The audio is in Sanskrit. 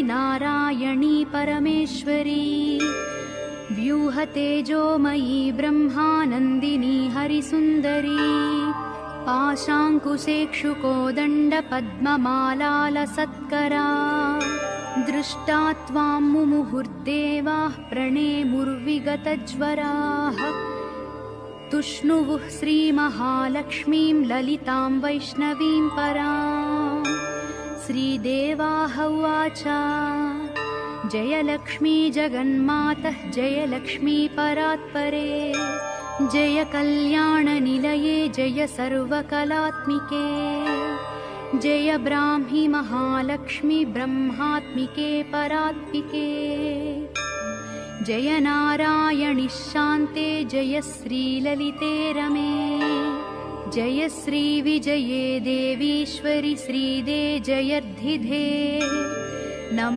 नारायणी परमेश्वरी व्यूहतेजोमयी ब्रह्मानन्दिनी हरिसुन्दरी पाशाङ्कुशेक्षुकोदण्डपद्ममालालसत्करा दृष्टा त्वां मुमुहुर्देवाः प्रणेमुर्विगतज्वराः तुष्णुवुः श्रीमहालक्ष्मीं ललितां वैष्णवीं परां श्रीदेवाः उवाच जय लक्ष्मी जगन्मातः जय लक्ष्मी परात्परे जय कल्याणनिलये जय सर्वकलात्मिके जय ब्राह्मी महालक्ष्मी ब्रह्मात्मिके परात्मिके जय नारायणि शान्ते जय श्रीललिते रमे जय श्रीविजये देवीश्वरि श्रीदे जयर्धिधे नमः।